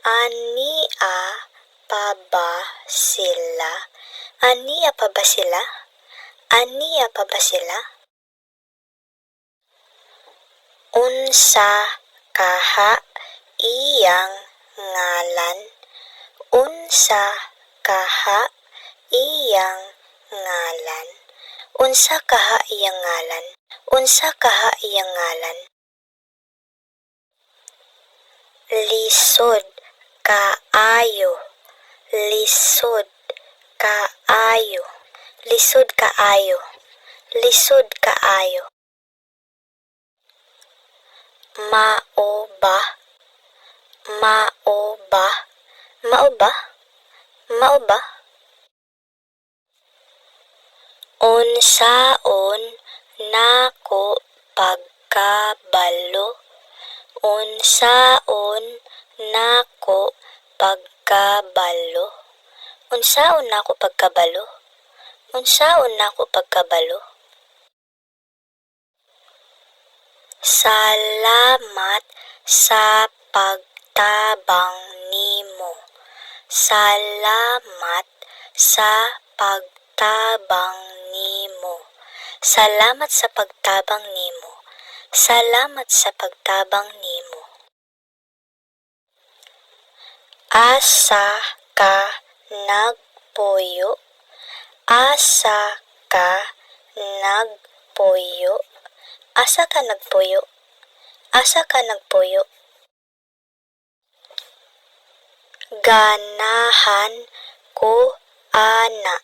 Ania pa ba sila? Ania pa ba sila? Ania pa ba sila? Unsa kaha iyang ngalan? Unsa kaha iyang ngalan? Unsa kaha iyang ngalan? Unsa kaha iyang ngalan? Lisod kaayo. Lisod kaayo. Lisod kaayo. Lisod kaayo. Mao ba? Mao ba? Mao ba? Mao ba? Unsaon nako pagkabalo? Unsaon nako pagkabalo? Unsaon nako pagkabalo? Unsaon nako pagkabalo? Salamat sa pagtabang nimo. Salamat sa pagtabang nimo. Salamat sa pagtabang nimo. Salamat sa pagtabang nimo. Asa ka nagpuyo? Asa ka nagpuyo? Asa ka nagpuyo? Asa ka nagpuyo? Ganahan ko ana.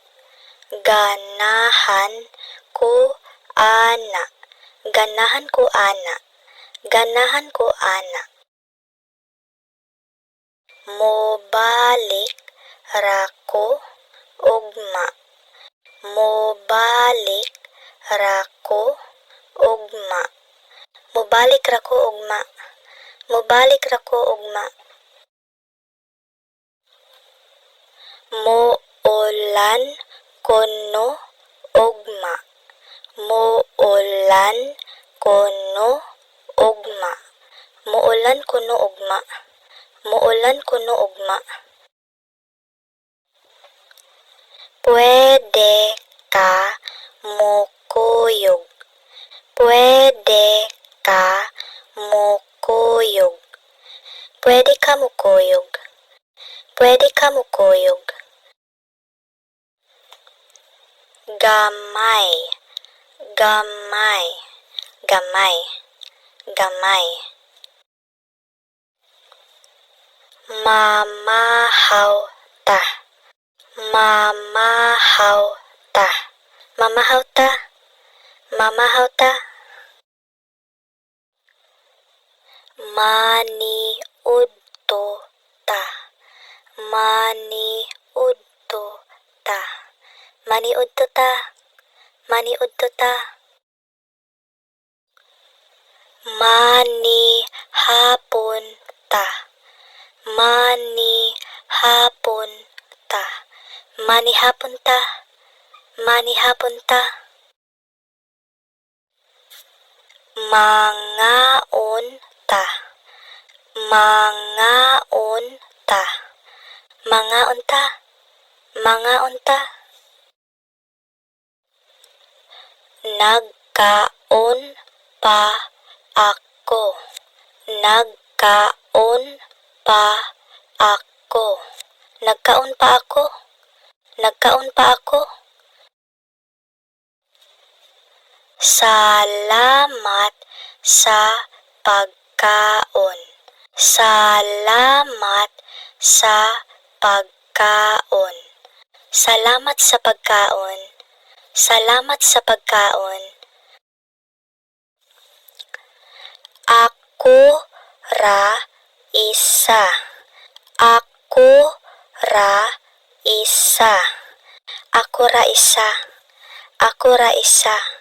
Ganahan ko ana. Ganahan ko ana. Ganahan ko ana. Mobalik rako ugma. Mobalik rako ugma. Mobalik rako ugma. Mobalik rako ugma. Moolan kono ugma. Moolan kono ugma. Moolan kono ugma. Moolan kono ugma. Pwede ka mukuyog. Pwede ka mukuyog. Pwede ka mukuyog. Pwede ka mukuyog. Gamay. Gamay. Gamay. Gamay. Mamahaw ta. Mamahaw ta. Mamahaw ta. Mamahaw ta. Maniudto ta. Maniudto ta. Maniudto ta. Maniudto ta. Manihapon ta. Manihapon ta. Manihapon ta. Manihapon ta. Mangaon ta. Mangaon ta. Mangaon ta. Mangaon ta. Nagkaon pa ako. Nagkaon pa ako. Nagkaon pa ako. Nagkaon pa ako. Salamat sa pagkaon. Salamat sa pagkaon. Salamat sa pagkaon. Salamat sa pagkaon. Ako ra isa. Ako ra isa. Ako ra isa. Ako ra isa.